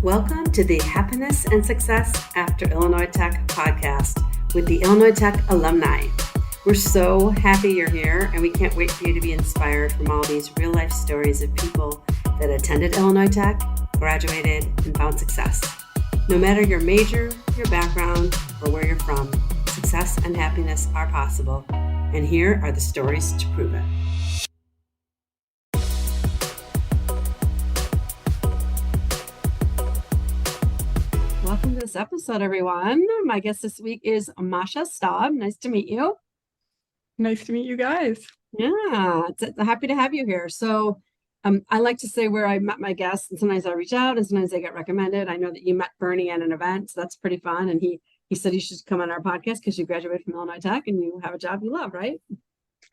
Welcome to the Happiness and Success After Illinois Tech podcast with the Illinois Tech alumni. We're so happy you're here, and we can't wait for you to be inspired from all these real-life stories of people that attended Illinois Tech, graduated, and found success. No matter your major, your background, or where you're from, success and happiness are possible, and here are the stories to prove it. Welcome to this episode, everyone. My guest this week is Masha Staub. Nice to meet you. Nice to meet you guys. Yeah, happy to have you here. So I like to say where I met my guests, and sometimes I reach out and sometimes they get recommended. I know that you met Bernie at an event, so that's pretty fun. And he said you should come on our podcast because you graduated from Illinois Tech and you have a job you love, right?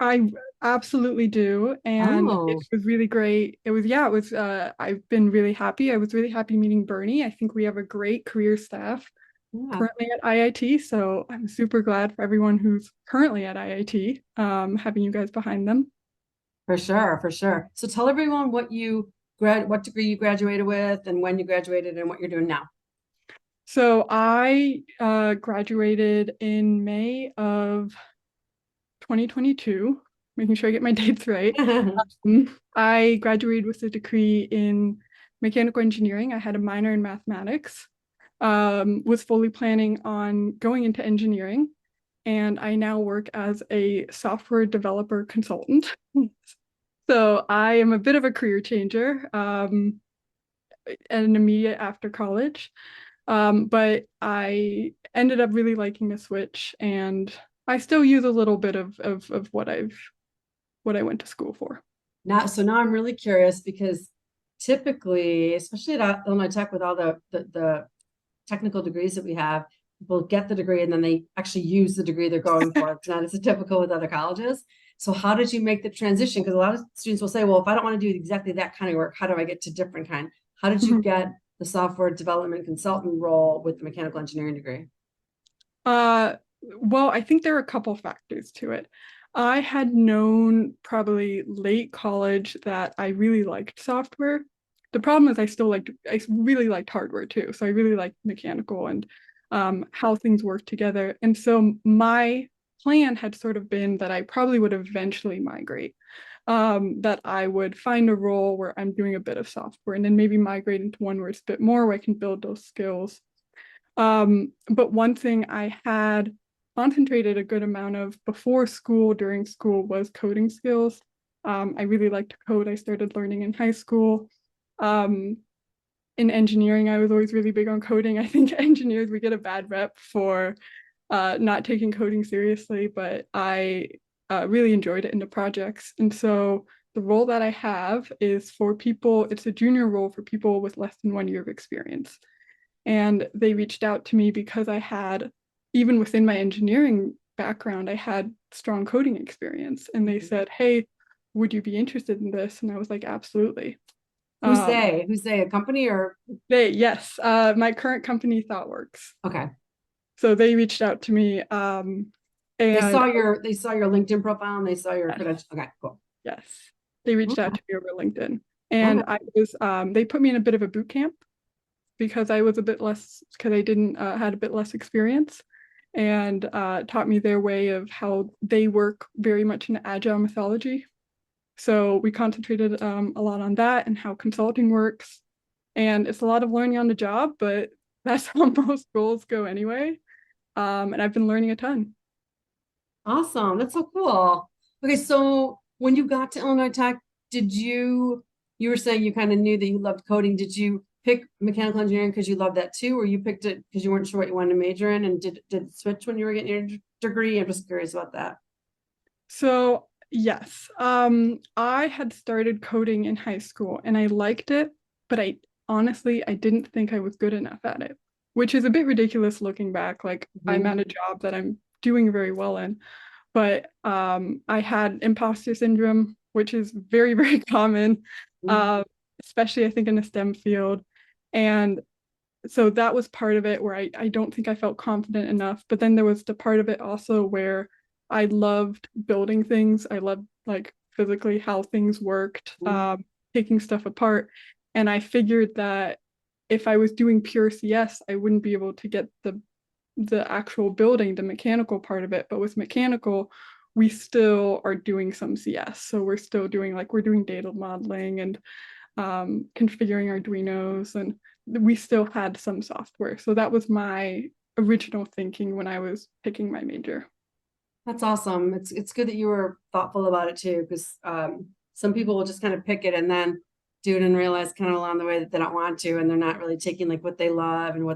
I absolutely do. And it was really great. I've been really happy. I was really happy meeting Bernie. I think we have a great career staff currently at IIT. So I'm super glad for everyone who's currently at IIT, having you guys behind them. For sure. So tell everyone what degree you graduated with and when you graduated and what you're doing now. So I graduated in May of 2022, making sure I get my dates right. I graduated with a degree in mechanical engineering. I had a minor in mathematics, was fully planning on going into engineering, and I now work as a software developer consultant. So I am a bit of a career changer, and immediate after college. But I ended up really liking the switch, and I still use a little bit of what I went to school for. Now I'm really curious because typically, especially at Illinois Tech, with all the technical degrees that we have, people get the degree and then they actually use the degree they're going for. It's not as typical with other colleges. So how did you make the transition? Because a lot of students will say, well, if I don't want to do exactly that kind of work, how do I get to different kind? How did you get the software development consultant role with the mechanical engineering degree? Well, I think there are a couple factors to it. I had known probably late college that I really liked software. The problem is I really liked hardware too. So I really liked mechanical and how things work together. And so my plan had sort of been that I probably would eventually migrate, that I would find a role where I'm doing a bit of software and then maybe migrate into one where it's a bit more where I can build those skills. But one thing I had concentrated a good amount of before school, during school, was coding skills. I really liked to code. I started learning in high school. In engineering, I was always really big on coding. I think engineers, we get a bad rep for not taking coding seriously, but I really enjoyed it in the projects. And so the role that I have is for people, it's a junior role for people with less than 1 year of experience. And they reached out to me because I had, even within my engineering background, I had strong coding experience. And they said, hey, would you be interested in this? And I was like, absolutely. Who's they? A company or? Yes. My current company, Thoughtworks. Okay. So they reached out to me. And they saw your LinkedIn profile and they saw your credentials. Okay, cool. Yes. They reached out to me over LinkedIn. And I was, they put me in a bit of a boot camp because I was I didn't had a bit less experience, and taught me their way of how they work very much in Agile methodology. So we concentrated a lot on that and how consulting works. And it's a lot of learning on the job, but that's how most roles go anyway. And I've been learning a ton. Awesome. That's so cool. Okay, so when you got to Illinois Tech, you were saying you kind of knew that you loved coding. Did you pick mechanical engineering because you loved that too, or you picked it because you weren't sure what you wanted to major in, and did it switch when you were getting your degree? I'm just curious about that. So yes, I had started coding in high school and I liked it, but I didn't think I was good enough at it, which is a bit ridiculous looking back. Like I'm at a job that I'm doing very well in, but I had imposter syndrome, which is very, very common, especially I think in the STEM field. And so that was part of it where I don't think I felt confident enough. But then there was the part of it also where I loved building things. I loved like physically how things worked, taking stuff apart. And I figured that if I was doing pure CS, I wouldn't be able to get the actual building, the mechanical part of it. But with mechanical, we still are doing some CS. So we're still doing we're doing data modeling and configuring Arduinos, and we still had some software. So that was my original thinking when I was picking my major. That's awesome. It's good that you were thoughtful about it too, because some people will just kind of pick it and then do it and realize kind of along the way that they don't want to, and they're not really taking like what they love and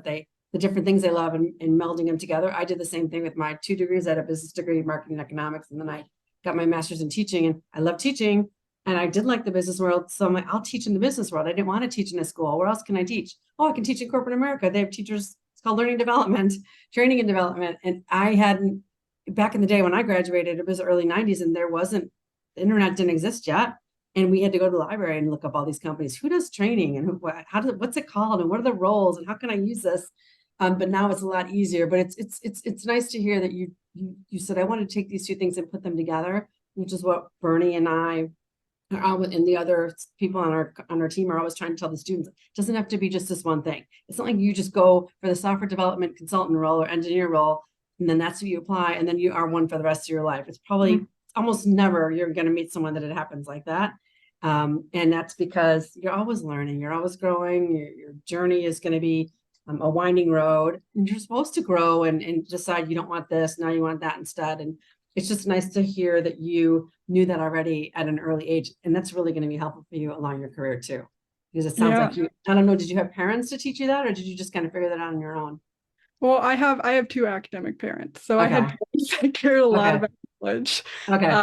the different things they love and melding them together. I did the same thing with my 2 degrees. I had a business degree, marketing and economics, and then I got my master's in teaching, and I love teaching. And I did like the business world. So I'm like, I'll teach in the business world. I didn't want to teach in a school. Where else can I teach? Oh, I can teach in corporate America. They have teachers, it's called learning development, training and development. And I hadn't, back in the day when I graduated, it was the early 90s, and the internet didn't exist yet. And we had to go to the library and look up all these companies. Who does training, and what's it called, and what are the roles, and how can I use this? But now it's a lot easier. But it's nice to hear that you said, I want to take these two things and put them together, which is what Bernie and I and the other people on our team are always trying to tell the students. It doesn't have to be just this one thing. It's not like you just go for the software development consultant role or engineer role, and then that's what you apply, and then you are one for the rest of your life. It's probably almost never you're going to meet someone that it happens like that. And that's because you're always learning, you're always growing. Your journey is going to be a winding road, and you're supposed to grow and decide you don't want this, now you want that instead. And it's just nice to hear that you knew that already at an early age, and that's really going to be helpful for you along your career too. Because it sounds like I don't know, did you have parents to teach you that, or did you just kind of figure that out on your own? Well, I have 2 academic parents, so I had Okay. parents that cared a lot about college. Okay.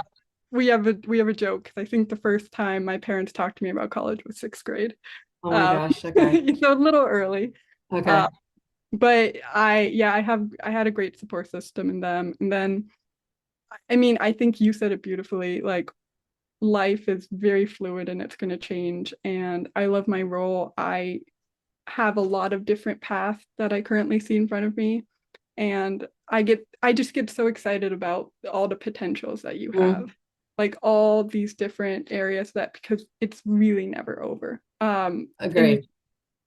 We have a joke, because I think the first time my parents talked to me about college was 6th grade. Oh my gosh. Okay. So a little early. Okay. But I had a great support system in them. And then, I mean, I think you said it beautifully, like life is very fluid and it's going to change. And I love my role. I have a lot of different paths that I currently see in front of me. And I just get so excited about all the potentials that you have, like all these different areas, because it's really never over. Agree.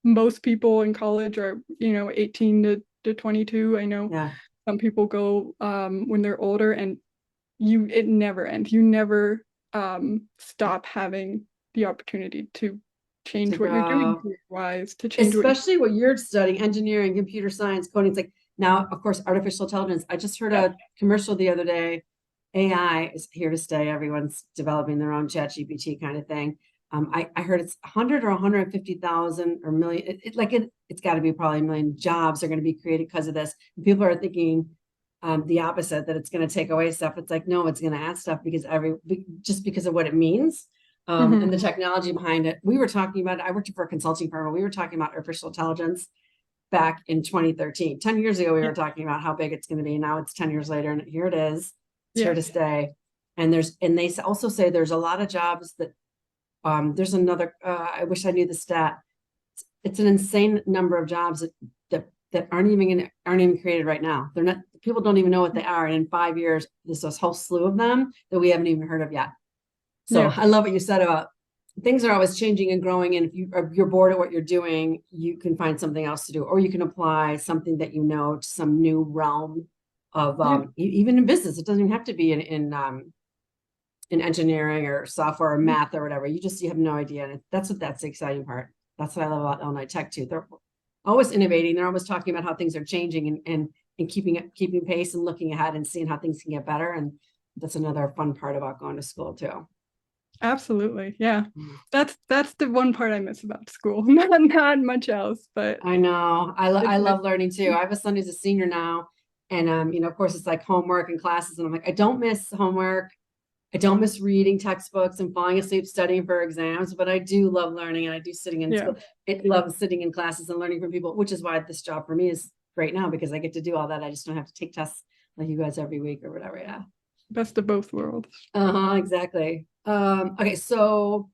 Most people in college are, 18 to 22. I know some people go when they're older, and it never ends. You never stop having the opportunity to change what you're doing career-wise, to change especially what you're studying, engineering, computer science, coding. It's like now, of course, artificial intelligence. I just heard a commercial the other day. AI is here to stay. Everyone's developing their own chat GPT kind of thing. I heard it's 100 or 150,000 or million. It's got to be probably a million jobs are going to be created because of this. And people are thinking the opposite, that it's going to take away stuff. It's like, no, it's going to add stuff just because of what it means. And the technology behind it. We were talking about, I worked for a consulting firm, and we were talking about artificial intelligence back in 2013. 10 years ago, we were talking about how big it's going to be. Now it's 10 years later, and here it is. It's here to stay. And they also say there's a lot of jobs that there's another, I wish I knew the stat. It's an insane number of jobs that aren't even created right now. They're not, people don't even know what they are. And in 5 years, there's this whole slew of them that we haven't even heard of yet. So I love what you said about things are always changing and growing. And if you're bored at what you're doing, you can find something else to do, or you can apply something that you know to some new realm of even in business. It doesn't even have to be in engineering or software or math or whatever. You have no idea. And that's the exciting part. That's what I love about Illinois Tech too. They're always innovating. They're always talking about how things are changing and keeping pace and looking ahead and seeing how things can get better. And that's another fun part about going to school too. Absolutely. Yeah. That's the one part I miss about school. Not much else, but I know. I love learning too. I have a son who's a senior now. And of course it's like homework and classes. And I'm like, I don't miss homework. I don't miss reading textbooks and falling asleep studying for exams, but I do love learning, and I do sitting in school. I love sitting in classes and learning from people, which is why this job for me is great now, because I get to do all that. I just don't have to take tests like you guys every week or whatever. Yeah. Best of both worlds. Exactly. Okay, so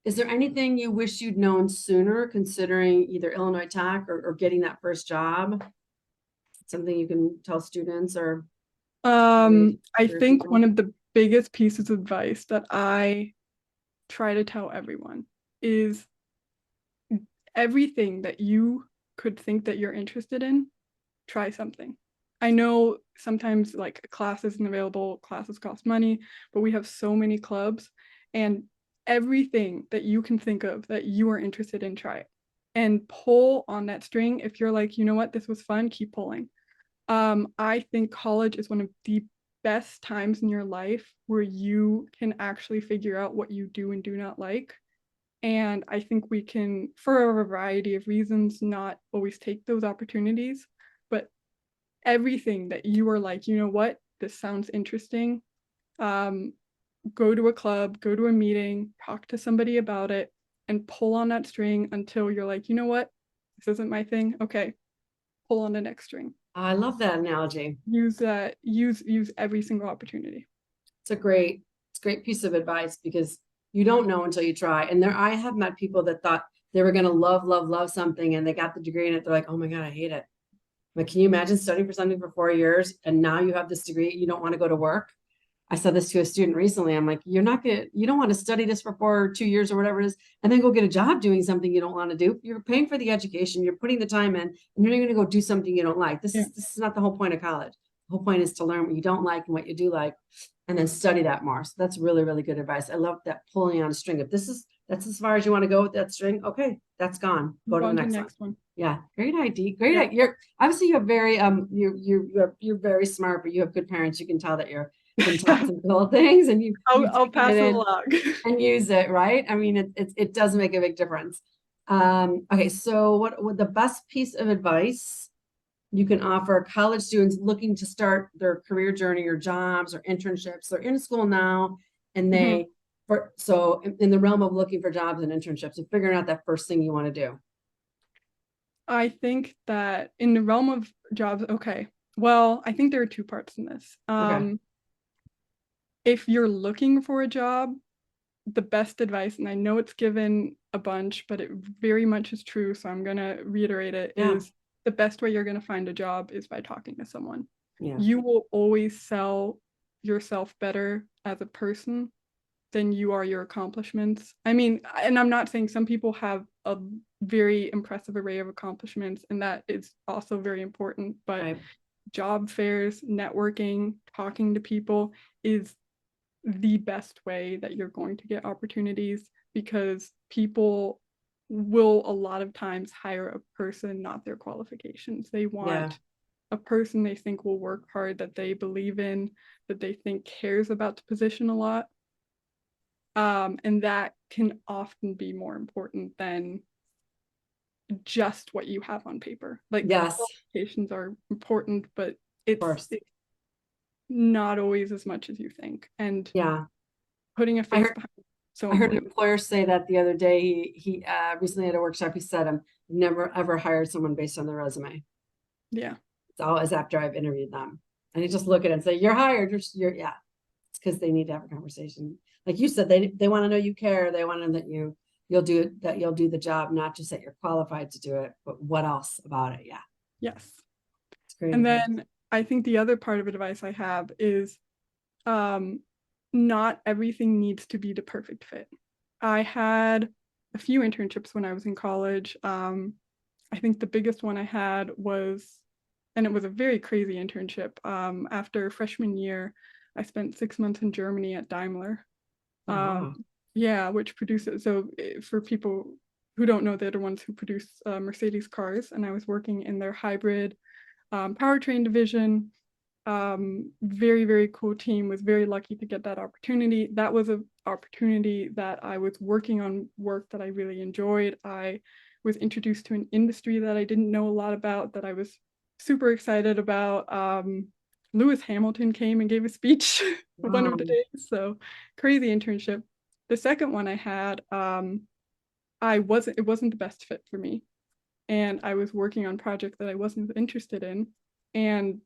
is there anything you wish you'd known sooner, considering either Illinois Tech or getting that first job? Something you can tell students or I think one of the biggest pieces of advice that I try to tell everyone is everything that you could think that you're interested in, try something. I know sometimes like a class isn't available, classes cost money, but we have so many clubs, and everything that you can think of that you are interested in, try it. And pull on that string. If you're like, you know what, this was fun, keep pulling. I think college is one of the best times in your life where you can actually figure out what you do and do not like. And I think we can, for a variety of reasons, not always take those opportunities. But everything that you are like, you know what, this sounds interesting. Um, Go to a club, go to a meeting, talk to somebody about it, and pull on that string until you're like, you know what, this isn't my thing. Okay, pull on the next string. I love that analogy. Use that. Use every single opportunity. It's a great piece of advice because you don't know until you try. And I have met people that thought they were going to love something, and they got the degree in it. They're like, oh my God, I hate it. Like, can you imagine studying for something for 4 years and now you have this degree, you don't want to go to work? I said this to a student recently. I'm like, you don't want to study this for 2 years or whatever it is, and then go get a job doing something you don't want to do. You're paying for the education, you're putting the time in, and you're going to go do something you don't like. This is not the whole point of college. The whole point is to learn what you don't like and what you do like, and then study that more. So that's really, really good advice. I love that pulling on a string. If that's as far as you want to go with that string, okay, that's gone. Go to the next one. Yeah, great idea. Great idea. You're obviously you're very you're very smart, but you have good parents. You can tell that you're been taught some little things, and I'll pass it along and use it, right? I mean, it does make a big difference. Okay, so what the best piece of advice you can offer college students looking to start their career journey or jobs or internships? They're in school now, and in the realm of looking for jobs and internships and figuring out that first thing you want to do. I think that in the realm of jobs, okay, well, I think there are two parts in this. If you're looking for a job, the best advice, and I know it's given a bunch, but it very much is true, so I'm going to reiterate it, is the best way you're going to find a job is by talking to someone. Yeah. You will always sell yourself better as a person than you are your accomplishments. I mean, and I'm not saying some people have a very impressive array of accomplishments, and that is also very important, but job fairs, networking, talking to people is the best way that you're going to get opportunities, because people will a lot of times hire a person, not their qualifications. They want a person they think will work hard, that they believe in, that they think cares about the position a lot. And that can often be more important than just what you have on paper. Like, qualifications are important, but it's not always as much as you think. And putting a face behind it. So I heard an employer say that the other day. He recently at a workshop, he said, "I've never ever hired someone based on their resume. Yeah, it's always after I've interviewed them." And you just look at it and say, "You're hired." It's because they need to have a conversation. Like you said, they want to know you care. They want to know that you'll do the job, not just that you're qualified to do it, but what else about it? Yeah. Yes. It's great. And then I think the other part of advice I have is not everything needs to be the perfect fit. I had a few internships when I was in college. I think the biggest one I had was, and it was a very crazy internship. After freshman year, I spent 6 months in Germany at Daimler. Which produces, so for people who don't know, they're the ones who produce Mercedes cars, and I was working in their hybrid powertrain division. Very, very cool team. Was very lucky to get that opportunity. That was an opportunity that I was working on work that I really enjoyed. I was introduced to an industry that I didn't know a lot about, that I was super excited about. Lewis Hamilton came and gave a speech one of the days. So crazy internship. The second one I had, it wasn't the best fit for me. And I was working on projects that I wasn't interested in. And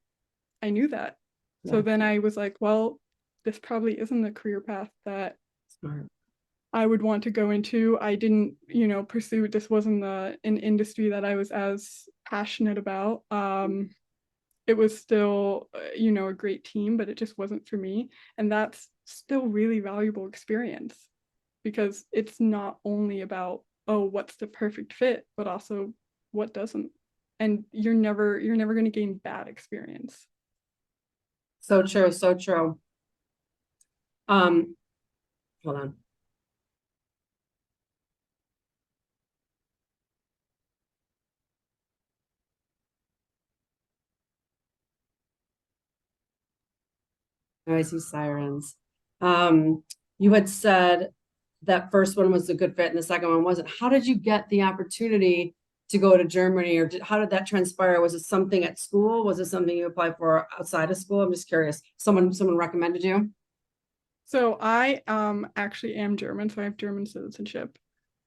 I knew that. Yeah. So then I was like, well, this probably isn't a career path that I would want to go into. I didn't, pursue, this wasn't an industry that I was as passionate about. It was still, a great team, but it just wasn't for me. And that's still really valuable experience, because it's not only about oh, what's the perfect fit, but also what doesn't. And you're never going to gain bad experience. So true, so true. Hold on. Oh, I see sirens. You had said that first one was a good fit and the second one wasn't. How did you get the opportunity to go to Germany, or how did that transpire? Was it something at school? Was it something you applied for outside of school? I'm just curious. Someone recommended you? So I actually am German, so I have German citizenship.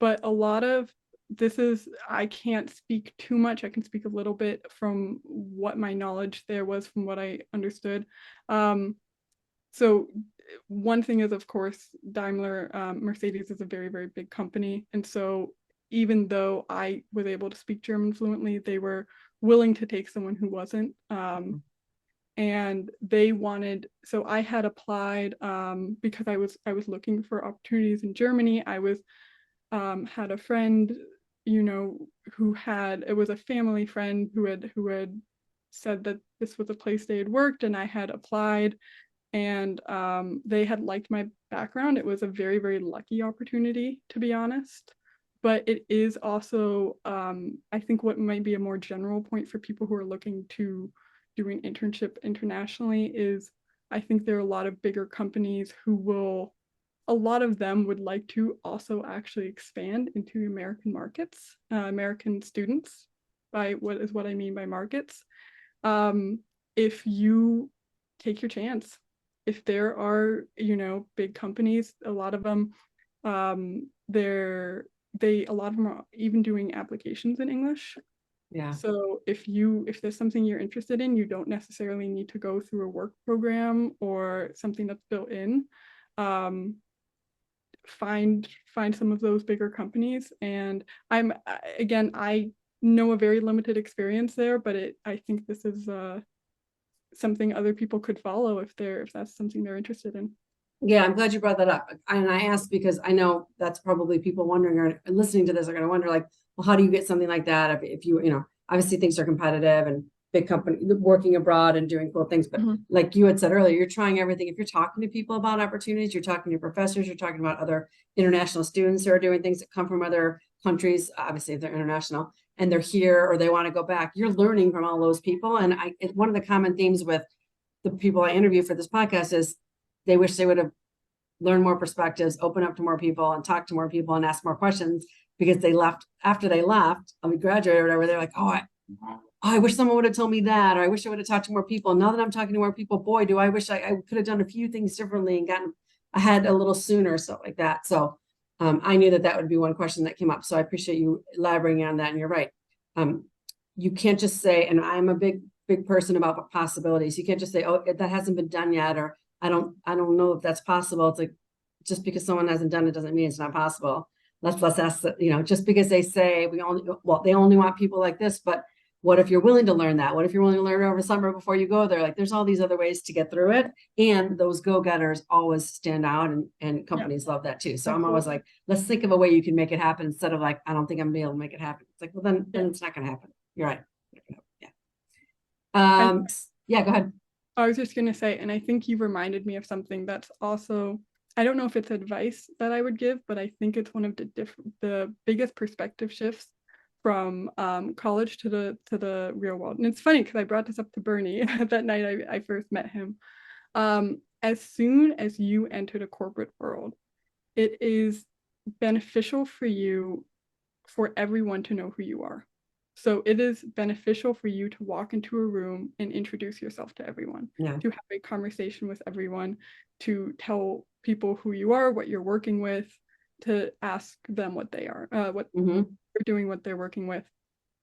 But a lot of this is, I can't speak too much. I can speak a little bit from what my knowledge there was, from what I understood. So one thing is, of course, Daimler, Mercedes is a very, very big company. And so even though I was able to speak German fluently, they were willing to take someone who wasn't. And they wanted, so I had applied because I was looking for opportunities in Germany. I was had a friend, you know, it was a family friend who had said that this was a place they had worked, and I had applied, and they had liked my background. It was a very, very lucky opportunity, to be honest. But it is also, I think, what might be a more general point for people who are looking to do an internship internationally is, I think there are a lot of bigger companies who will, a lot of them would like to also actually expand into American markets, American students, by what I mean by markets. If you take your chance, if there are, you know, big companies, a lot of them, a lot of them are even doing applications in English. Yeah. So if there's something you're interested in, you don't necessarily need to go through a work program or something that's built in. Find some of those bigger companies. And I know a very limited experience there, but I think this is something other people could follow if that's something they're interested in. Yeah, I'm glad you brought that up. And I asked because I know that's probably people wondering or listening to this are going to wonder, like, well, how do you get something like that? If you, obviously things are competitive and big company working abroad and doing cool things. But like you had said earlier, you're trying everything. If you're talking to people about opportunities, you're talking to professors, you're talking about other international students who are doing things that come from other countries, obviously if they're international and they're here or they want to go back, you're learning from all those people. And one of the common themes with the people I interview for this podcast is they wish they would have learned more perspectives, open up to more people and talk to more people and ask more questions, because after they left, we graduated or whatever, they're like, oh, I wish someone would have told me that, or I wish I would have talked to more people. Now that I'm talking to more people, boy, do I wish I could have done a few things differently and gotten ahead a little sooner, stuff like that. So I knew that would be one question that came up. So I appreciate you elaborating on that. And you're right. You can't just say, and I'm a big person about possibilities. You can't just say, oh, that hasn't been done yet, or I don't know if that's possible. It's like, just because someone hasn't done it doesn't mean it's not possible. Let's ask that, just because they say they only want people like this, but what if you're willing to learn that? What if you're willing to learn over summer before you go there? Like, there's all these other ways to get through it. And those go-getters always stand out, and companies love that too. So I'm always like, let's think of a way you can make it happen, instead of like, I don't think I'm gonna be able to make it happen. It's like, well, then it's not gonna happen. You're right. Yeah. Yeah, go ahead. I was just going to say, and I think you reminded me of something that's also, I don't know if it's advice that I would give, but I think it's one of the biggest perspective shifts from college to the real world. And it's funny because I brought this up to Bernie that night I first met him. As soon as you enter the corporate world, it is beneficial for you for everyone to know who you are. So it is beneficial for you to walk into a room and introduce yourself to everyone, to have a conversation with everyone, to tell people who you are, what you're working with, to ask them what they are, what they're doing, what they're working with.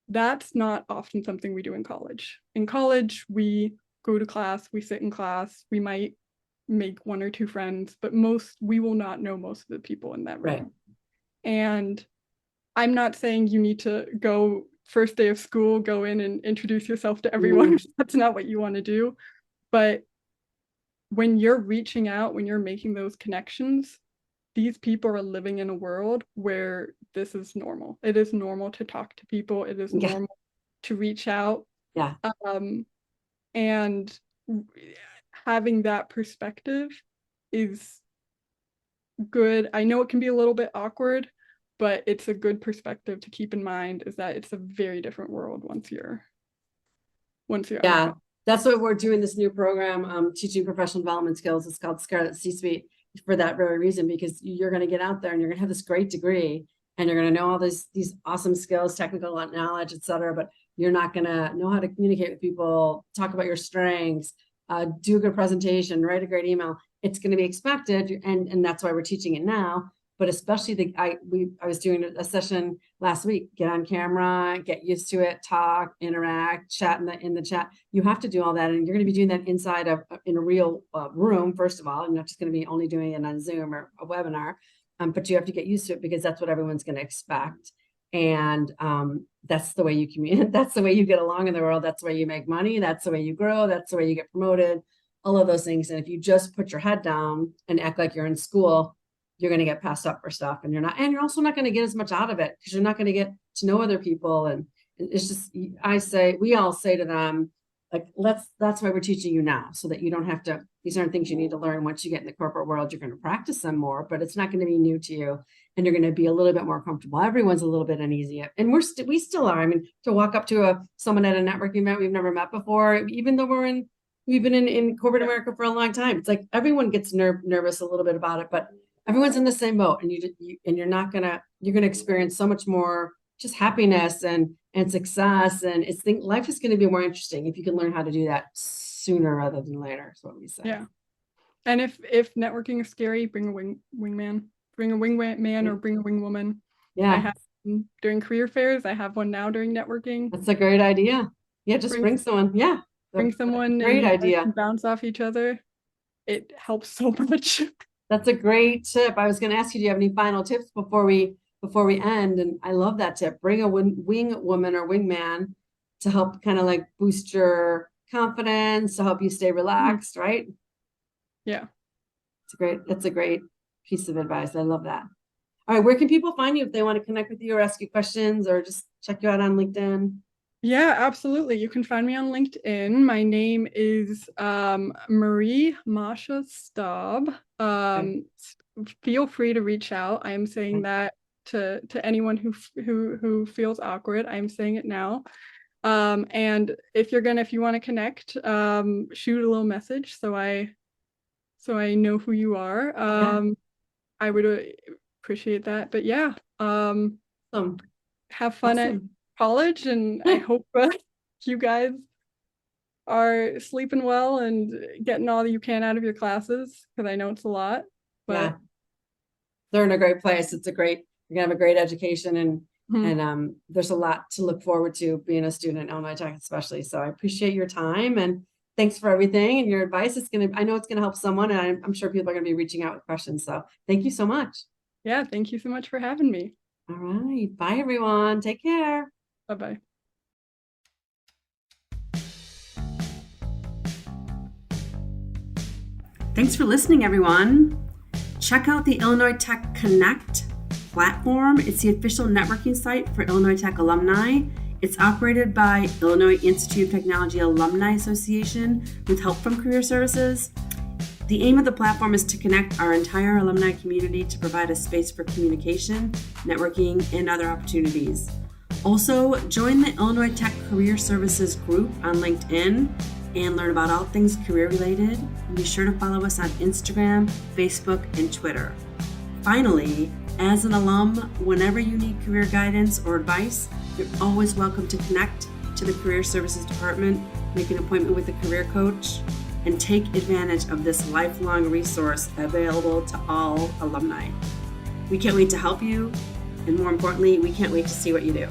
That's not often something we do in college. In college, we go to class, we sit in class, we might make one or two friends, but we will not know most of the people in that room. Right. And I'm not saying you need to go first day of school, go in and introduce yourself to everyone. That's not what you want to do. But when you're reaching out, when you're making those connections, these people are living in a world where this is normal. It is normal to talk to people. It is normal to reach out. Yeah. And having that perspective is good. I know it can be a little bit awkward, but it's a good perspective to keep in mind, is that it's a very different world once you're yeah. That's what we're doing, this new program, teaching professional development skills. It's called Scarlet C-Suite, for that very reason, because you're going to get out there and you're going to have this great degree and you're going to know all these awesome skills, technical knowledge, et cetera, but you're not going to know how to communicate with people, talk about your strengths, do a good presentation, write a great email. It's going to be expected, and that's why we're teaching it now. But especially I was doing a session last week, get on camera, get used to it, talk, interact, chat in the chat. You have to do all that. And you're going to be doing that inside in a real room, first of all. You're not just going to be only doing it on Zoom or a webinar, but you have to get used to it, because that's what everyone's going to expect. And that's the way you communicate. That's the way you get along in the world. That's the way you make money. That's the way you grow. That's the way you get promoted, all of those things. And if you just put your head down and act like you're in school, you're going to get passed up for stuff, and you're also not going to get as much out of it, because you're not going to get to know other people. And it's just, we all say to them, like, that's why we're teaching you now, so that you don't have to, these aren't things you need to learn once you get in the corporate world. You're going to practice them more, but it's not going to be new to you, and you're going to be a little bit more comfortable. Everyone's a little bit uneasy, and we still are. I mean, to walk up to someone at a networking event we've never met before, even though we've been in corporate America for a long time, it's like everyone gets nervous a little bit about it, but everyone's in the same boat, and you're going to experience so much more just happiness and success, and life is going to be more interesting if you can learn how to do that sooner rather than later. Is what we say. Yeah, and if networking is scary, bring a wingman, or bring a wingwoman. Yeah, I have during career fairs. I have one now during networking. That's a great idea. Yeah, just bring someone. Yeah, bring someone. Great idea. Bounce off each other. It helps so much. That's a great tip. I was going to ask you, do you have any final tips before we end? And I love that tip. Bring a wing woman or wingman to help kind of like boost your confidence, to help you stay relaxed, right? Yeah. That's a great piece of advice. I love that. All right. Where can people find you if they want to connect with you or ask you questions or just check you out on LinkedIn? Yeah, absolutely. You can find me on LinkedIn. My name is Masha Staub. Feel free to reach out. I am saying that to anyone who feels awkward. I'm saying it now. And if you want to connect, shoot a little message so I know who you are. I would appreciate that. But yeah, have fun at college, and I hope you guys are sleeping well and getting all you can out of your classes, because I know it's a lot. But yeah, they're in a great place. You're gonna have a great education, and there's a lot to look forward to being a student at Illinois Tech, especially. So I appreciate your time, and thanks for everything and your advice. I know it's gonna help someone, and I'm sure people are gonna be reaching out with questions. So thank you so much. Yeah, thank you so much for having me. All right, bye everyone. Take care. Bye-bye. Thanks for listening, everyone. Check out the Illinois Tech Connect platform. It's the official networking site for Illinois Tech alumni. It's operated by Illinois Institute of Technology Alumni Association with help from Career Services. The aim of the platform is to connect our entire alumni community to provide a space for communication, networking, and other opportunities. Also, join the Illinois Tech Career Services group on LinkedIn and learn about all things career related. And be sure to follow us on Instagram, Facebook, and Twitter. Finally, as an alum, whenever you need career guidance or advice, you're always welcome to connect to the Career Services Department, make an appointment with a career coach, and take advantage of this lifelong resource available to all alumni. We can't wait to help you, and more importantly, we can't wait to see what you do.